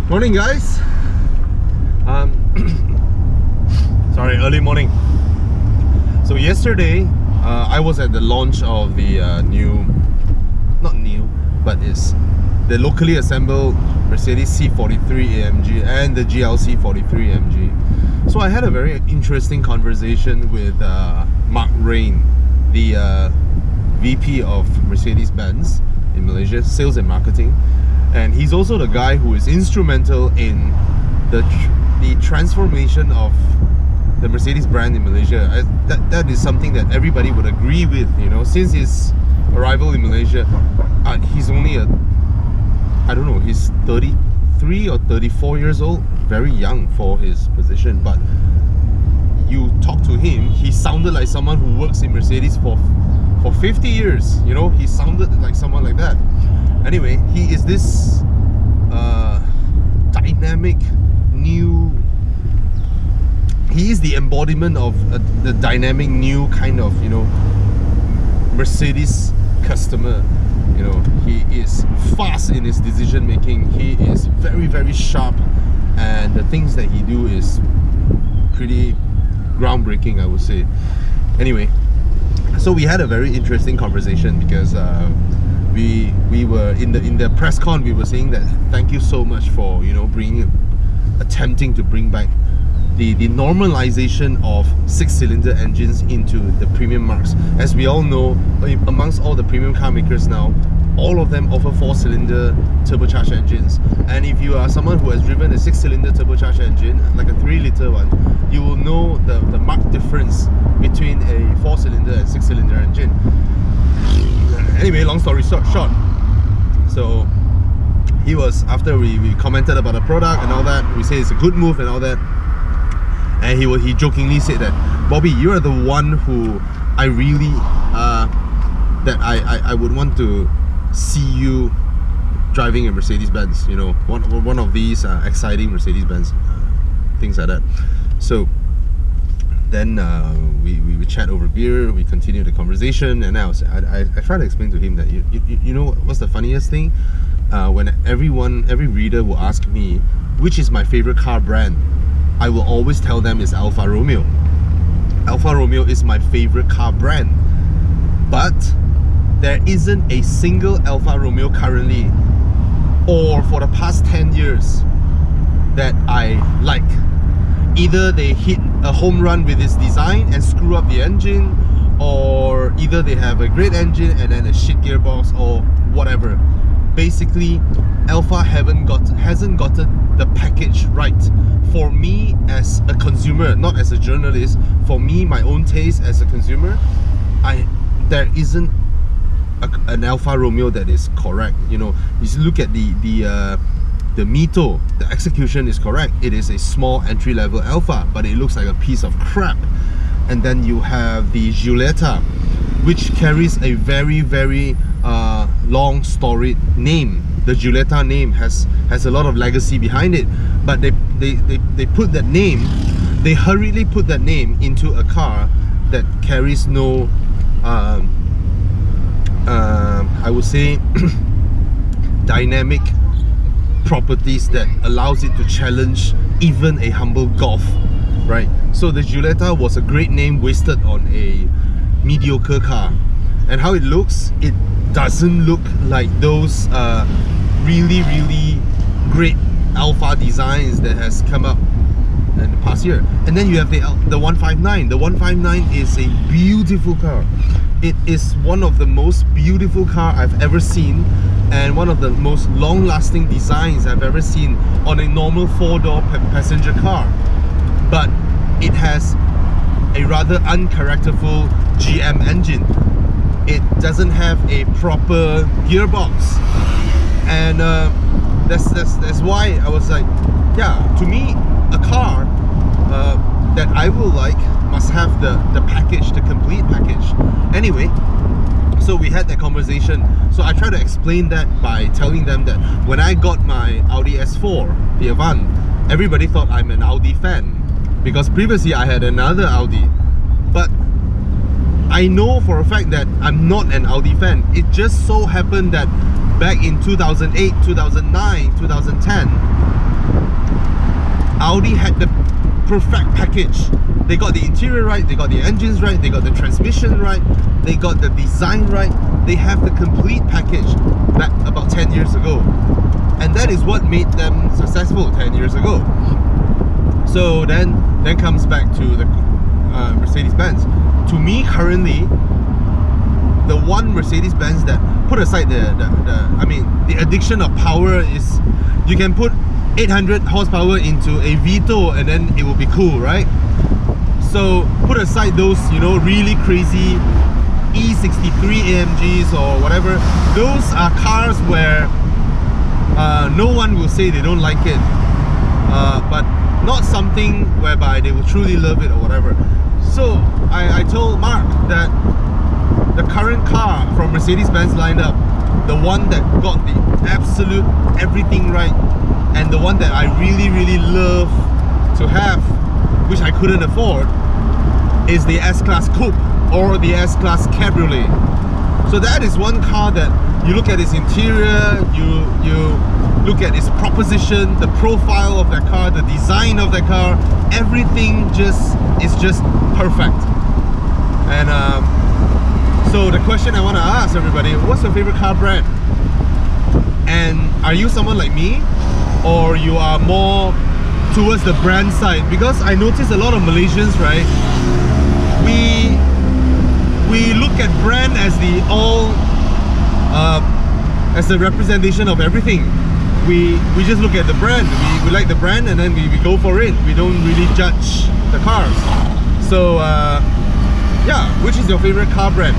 Morning, guys. Sorry, early morning. So yesterday, I was at the launch of the it's the locally assembled Mercedes C43 AMG and the GLC 43 AMG. So I had a very interesting conversation with Mark Rain, the VP of Mercedes-Benz in Malaysia, sales and marketing. And he's also the guy who is instrumental in the transformation of the Mercedes brand in Malaysia. That is something that everybody would agree with, you know. Since his arrival in Malaysia, he's only I don't know, he's 33 or 34 years old, very young for his position. But you talk to him, he sounded like someone who works in Mercedes for 50 years, you know. He sounded like someone like that. Anyway, he is this dynamic new, he is the embodiment of the dynamic new kind of, you know, Mercedes customer. You know, he is fast in his decision making, he is very, very sharp, and the things that he do is pretty groundbreaking, I would say. Anyway, so we had a very interesting conversation because we were in the press con. We were saying that thank you so much for, you know, attempting to bring back the normalization of 6-cylinder engines into the premium marks. As we all know, amongst all the premium car makers now, all of them offer 4-cylinder turbocharged engines. And if you are someone who has driven a 6-cylinder turbocharged engine, like a 3-litre one, you will know the marked difference between a 4-cylinder and 6-cylinder engine. Anyway, long story short, so he was, after we commented about the product and all that, we say it's a good move and all that, and he jokingly said that, Bobby, you are the one who I really that I would want to see you driving a Mercedes-Benz, you know, one of these exciting Mercedes-Benz things like that. So then we chat over beer, we continue the conversation, and I try to explain to him that you know what's the funniest thing? When every reader will ask me which is my favorite car brand, I will always tell them it's Alfa Romeo. Alfa Romeo is my favorite car brand, but there isn't a single Alfa Romeo currently or for the past 10 years that I like. Either they hit a home run with its design and screw up the engine, or either they have a great engine and then a shit gearbox or whatever. Basically, Alfa hasn't gotten the package right. For me as a consumer, not as a journalist, for me, my own taste as a consumer, there isn't an Alfa Romeo that is correct. You know, you look at the Mito, the execution is correct. It is a small entry-level Alfa, but it looks like a piece of crap. And then you have the Giulietta, which carries a very, very long storied name. The Giulietta name has a lot of legacy behind it, but they put that name, they hurriedly put that name into a car that carries no I would say dynamic properties that allows it to challenge even a humble Golf, right? So the Giulietta was a great name wasted on a mediocre car. And how it looks, it doesn't look like those really, really great Alfa designs that has come up in the past year. And then you have the 159. The 159 is a beautiful car. It is one of the most beautiful car I've ever seen, and one of the most long-lasting designs I've ever seen on a normal 4-door passenger car. But it has a rather uncharacterful GM engine. It doesn't have a proper gearbox, and that's why I was like, yeah, to me, a car that I will like must have the package, the complete package. Anyway, so we had that conversation. So I try to explain that by telling them that when I got my Audi S4, the Avant, everybody thought I'm an Audi fan, because previously I had another Audi. But I know for a fact that I'm not an Audi fan. It just so happened that back in 2008, 2009, 2010, Audi had the perfect package. They got the interior right, they got the engines right, they got the transmission right, they got the design right. They have the complete package back about 10 years ago. And that is what made them successful 10 years ago. So then comes back to the Mercedes-Benz. To me, currently, the one Mercedes-Benz that, put aside the addiction of power, is you can put 800 horsepower into a Vito and then it will be cool, right? So put aside those, you know, really crazy C43 AMGs or whatever. Those are cars where no one will say they don't like it, but not something whereby they will truly love it or whatever. So I told Mark that the current car from Mercedes-Benz lineup, the one that got the absolute everything right, and the one that I really, really love to have, which I couldn't afford, is the S-Class Coupe or the S-Class Cabriolet. So that is one car that you look at its interior, you look at its proposition, the profile of that car, the design of that car, everything is just perfect. And so the question I want to ask everybody, what's your favorite car brand? And are you someone like me, or you are more towards the brand side? Because I notice a lot of Malaysians, right, we look at brand as the all as the representation of everything. We just look at the brand, we like the brand, and then we go for it. We don't really judge the cars. So yeah, which is your favorite car brand?